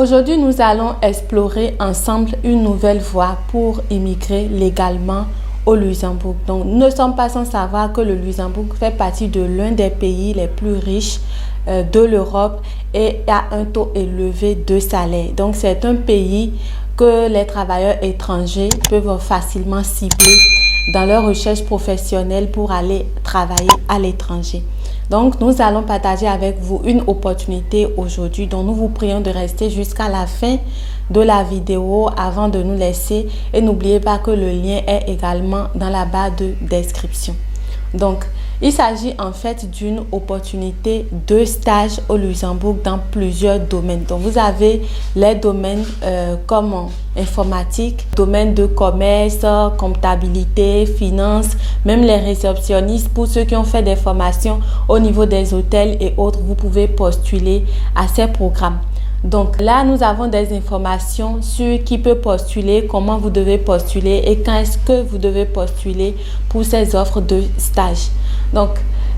Aujourd'hui, nous allons explorer ensemble une nouvelle voie pour immigrer légalement au Luxembourg. Donc, nous ne sommes pas sans savoir que le Luxembourg fait partie de l'un des pays les plus riches de l'Europe et a un taux élevé de salaire. Donc, c'est un pays que les travailleurs étrangers peuvent facilement cibler dans leur recherche professionnelle pour aller travailler à l'étranger. Donc, nous allons partager avec vous une opportunité aujourd'hui dont nous vous prions de rester jusqu'à la fin de la vidéo avant de nous laisser. Et n'oubliez pas que le lien est également dans la barre de description. Donc, il s'agit en fait d'une opportunité de stage au Luxembourg dans plusieurs domaines. Donc, vous avez les domaines comme informatique, domaine de commerce, comptabilité, finance, même les réceptionnistes. Pour ceux qui ont fait des formations au niveau des hôtels et autres, vous pouvez postuler à ces programmes. Donc là, nous avons des informations sur qui peut postuler, comment vous devez postuler et quand est-ce que vous devez postuler pour ces offres de stage. Donc,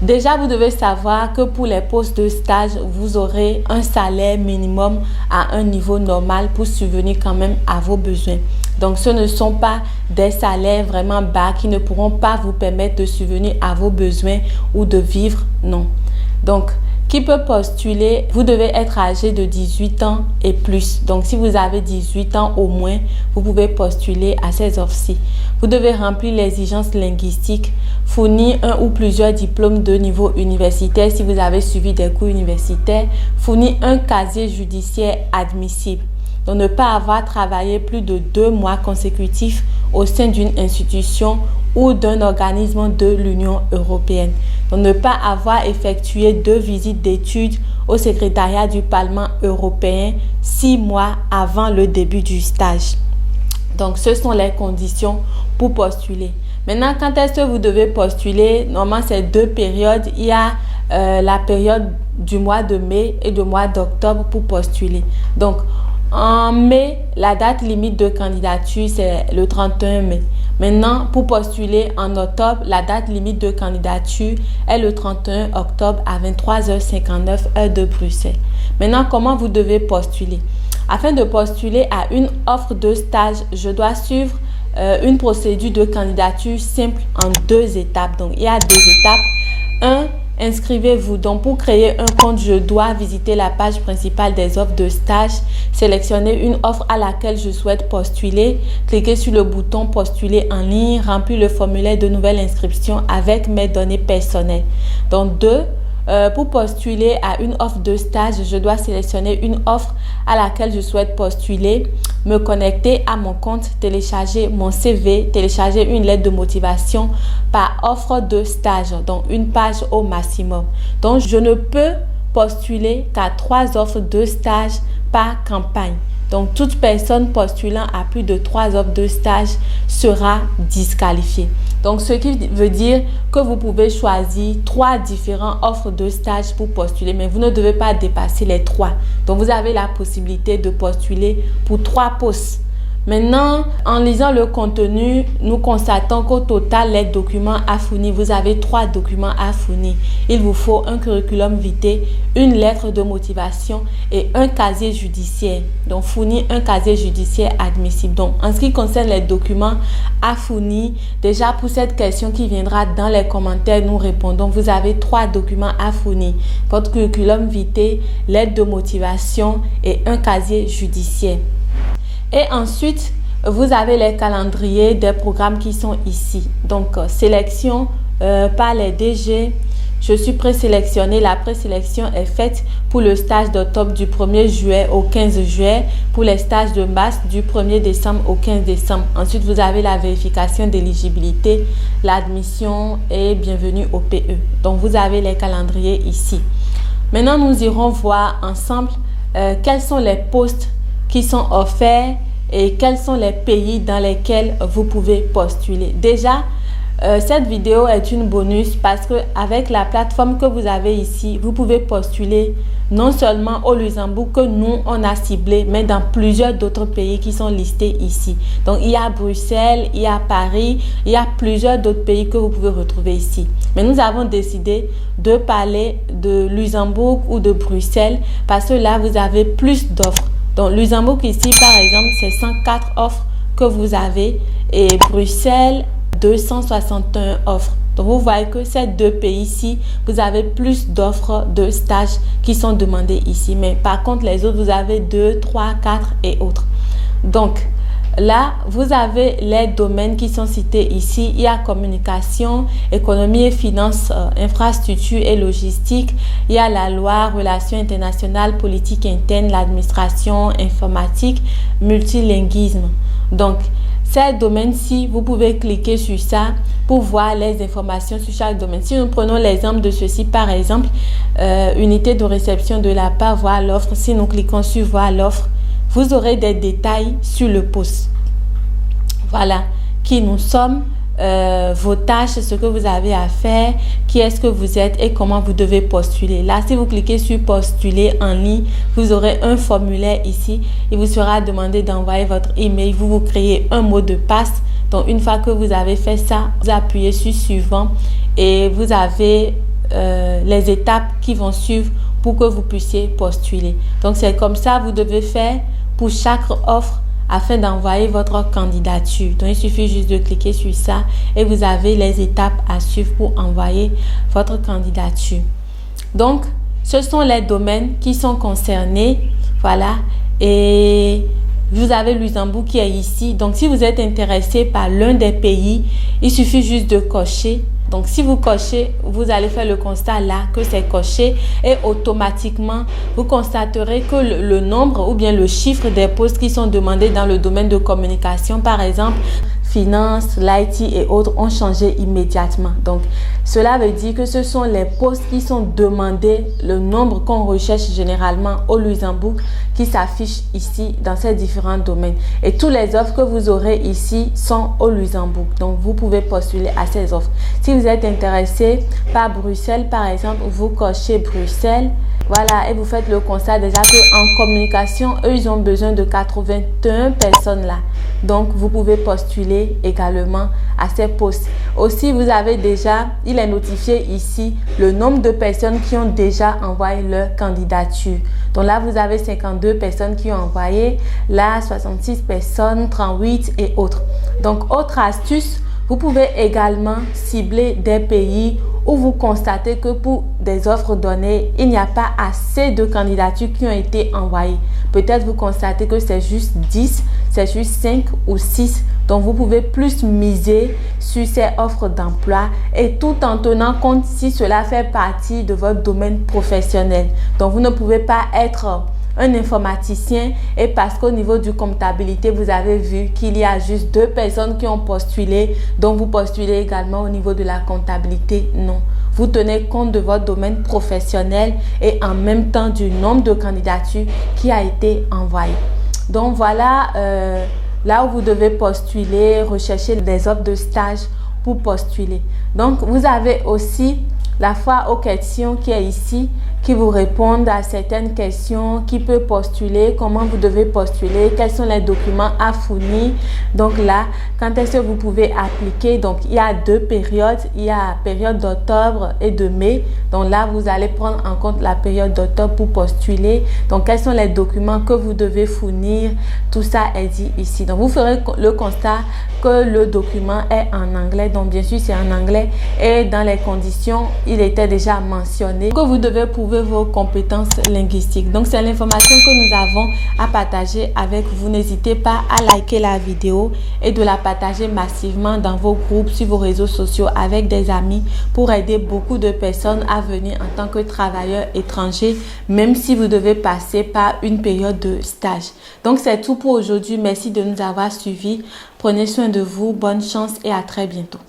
déjà, vous devez savoir que pour les postes de stage, vous aurez un salaire minimum à un niveau normal pour subvenir quand même à vos besoins. Donc, ce ne sont pas des salaires vraiment bas qui ne pourront pas vous permettre de subvenir à vos besoins ou de vivre, non. Donc, qui peut postuler? Vous devez être âgé de 18 ans et plus. Donc, si vous avez 18 ans au moins, vous pouvez postuler à ces offres-ci. Vous devez remplir les exigences linguistiques, fournir un ou plusieurs diplômes de niveau universitaire si vous avez suivi des cours universitaires, fournir un casier judiciaire admissible. Donc, ne pas avoir travaillé plus de 2 mois consécutifs au sein d'une institution ou d'un organisme de l'Union européenne. Donc, ne pas avoir effectué 2 visites d'études au secrétariat du Parlement européen 6 mois avant le début du stage. Donc, ce sont les conditions pour postuler. Maintenant, quand est-ce que vous devez postuler? Normalement, c'est 2 périodes. Il y a la période du mois de mai et du mois d'octobre pour postuler. Donc, en mai, la date limite de candidature, c'est le 31 mai. Maintenant, pour postuler en octobre, la date limite de candidature est le 31 octobre à 23h59 heure de Bruxelles. Maintenant, comment vous devez postuler? Afin de postuler à une offre de stage, je dois suivre une procédure de candidature simple en 2 étapes. Donc, il y a 2 étapes. Inscrivez-vous. Donc, pour créer un compte, je dois visiter la page principale des offres de stage, sélectionner une offre à laquelle je souhaite postuler, cliquer sur le bouton postuler en ligne, remplir le formulaire de nouvelle inscription avec mes données personnelles. Donc, pour postuler à une offre de stage, je dois sélectionner une offre à laquelle je souhaite postuler, me connecter à mon compte, télécharger mon CV, télécharger une lettre de motivation par offre de stage, donc une page au maximum. Donc, je ne peux postuler qu'à 3 offres de stage par campagne. Donc, toute personne postulant à plus de 3 offres de stage sera disqualifiée. Donc, ce qui veut dire que vous pouvez choisir 3 différentes offres de stage pour postuler, mais vous ne devez pas dépasser les 3. Donc, vous avez la possibilité de postuler pour 3 postes. Maintenant, en lisant le contenu, nous constatons qu'au total, les documents à fournir, vous avez 3 documents à fournir. Il vous faut un curriculum vitae, une lettre de motivation et un casier judiciaire. Donc, fournir un casier judiciaire admissible. Donc, en ce qui concerne les documents à fournir, déjà pour cette question qui viendra dans les commentaires, nous répondons. Vous avez 3 documents à fournir. Votre curriculum vitae, lettre de motivation et un casier judiciaire. Et ensuite, vous avez les calendriers des programmes qui sont ici. Donc, sélection par les DG. Je suis présélectionnée. La présélection est faite pour le stage d'octobre du 1er juillet au 15 juillet. Pour les stages de mars du 1er décembre au 15 décembre. Ensuite, vous avez la vérification d'éligibilité, l'admission et bienvenue au PE. Donc, vous avez les calendriers ici. Maintenant, nous irons voir ensemble quels sont les postes qui sont offerts et quels sont les pays dans lesquels vous pouvez postuler. Déjà, cette vidéo est une bonus parce que avec la plateforme que vous avez ici, vous pouvez postuler non seulement au Luxembourg que nous on a ciblé, mais dans plusieurs d'autres pays qui sont listés ici. Donc il y a Bruxelles, il y a Paris, il y a plusieurs d'autres pays que vous pouvez retrouver ici. Mais nous avons décidé de parler de Luxembourg ou de Bruxelles parce que là vous avez plus d'offres. Donc, Luxembourg ici, par exemple, c'est 104 offres que vous avez et Bruxelles, 261 offres. Donc, vous voyez que ces deux pays-ci, vous avez plus d'offres de stages qui sont demandées ici. Mais par contre, les autres, vous avez 2, 3, 4 et autres. Donc, là, vous avez les domaines qui sont cités ici. Il y a communication, économie et finances, infrastructure et logistique. Il y a la loi, relations internationales, politique interne, l'administration, informatique, multilinguisme. Donc, ces domaines-ci, vous pouvez cliquer sur ça pour voir les informations sur chaque domaine. Si nous prenons l'exemple de ceci, par exemple, unité de réception de la part, voir l'offre. Si nous cliquons sur voir l'offre, vous aurez des détails sur le poste. Voilà, qui nous sommes, vos tâches, ce que vous avez à faire, qui est-ce que vous êtes et comment vous devez postuler. Là, si vous cliquez sur postuler en ligne, vous aurez un formulaire ici. Il vous sera demandé d'envoyer votre email. Vous créez un mot de passe. Donc, une fois que vous avez fait ça, vous appuyez sur suivant et vous avez les étapes qui vont suivre pour que vous puissiez postuler. Donc, c'est comme ça vous devez faire pour chaque offre afin d'envoyer votre candidature. Donc, il suffit juste de cliquer sur ça et vous avez les étapes à suivre pour envoyer votre candidature. Donc, ce sont les domaines qui sont concernés. Voilà. Et vous avez Luxembourg qui est ici. Donc, si vous êtes intéressé par l'un des pays, il suffit juste de cocher. Donc, si vous cochez, vous allez faire le constat là que c'est coché et automatiquement, vous constaterez que le nombre ou bien le chiffre des postes qui sont demandés dans le domaine de communication, par exemple, finance, l'IT et autres ont changé immédiatement. Donc, cela veut dire que ce sont les postes qui sont demandés, le nombre qu'on recherche généralement au Luxembourg qui s'affiche ici dans ces différents domaines. Et tous les offres que vous aurez ici sont au Luxembourg. Donc, vous pouvez postuler à ces offres. Si vous êtes intéressé par Bruxelles, par exemple, vous cochez Bruxelles. Voilà, et vous faites le constat déjà qu'en communication, eux, ils ont besoin de 81 personnes là. Donc, vous pouvez postuler également à ces postes. Aussi, vous avez déjà, il est notifié ici, le nombre de personnes qui ont déjà envoyé leur candidature. Donc là, vous avez 52 personnes qui ont envoyé, là, 66 personnes, 38 et autres. Donc, autre astuce, vous pouvez également cibler des pays où vous constatez que pour des offres données, il n'y a pas assez de candidatures qui ont été envoyées. Peut-être vous constatez que c'est juste 10, c'est juste 5 ou 6. Donc, vous pouvez plus miser sur ces offres d'emploi et tout en tenant compte si cela fait partie de votre domaine professionnel. Donc, vous ne pouvez pas être un informaticien et parce qu'au niveau du comptabilité, vous avez vu qu'il y a juste 2 personnes qui ont postulé, donc vous postulez également au niveau de la comptabilité. Non, vous tenez compte de votre domaine professionnel et en même temps du nombre de candidatures qui a été envoyé. Donc voilà, là où vous devez postuler, rechercher des offres de stage pour postuler. Donc vous avez aussi la foire aux questions qui est ici, qui vous répondent à certaines questions, qui peut postuler, comment vous devez postuler, quels sont les documents à fournir. Donc là, quand est-ce que vous pouvez appliquer? Donc il y a 2 périodes, il y a période d'octobre et de mai. Donc là, vous allez prendre en compte la période d'octobre pour postuler. Donc quels sont les documents que vous devez fournir? Tout ça est dit ici. Donc vous ferez le constat que le document est en anglais. Donc bien sûr, c'est en anglais et dans les conditions, il était déjà mentionné que vous devez prouver vos compétences linguistiques. Donc, c'est l'information que nous avons à partager avec vous. N'hésitez pas à liker la vidéo et de la partager massivement dans vos groupes, sur vos réseaux sociaux avec des amis pour aider beaucoup de personnes à venir en tant que travailleurs étrangers, même si vous devez passer par une période de stage. Donc, c'est tout pour aujourd'hui. Merci de nous avoir suivis. Prenez soin de vous. Bonne chance et à très bientôt.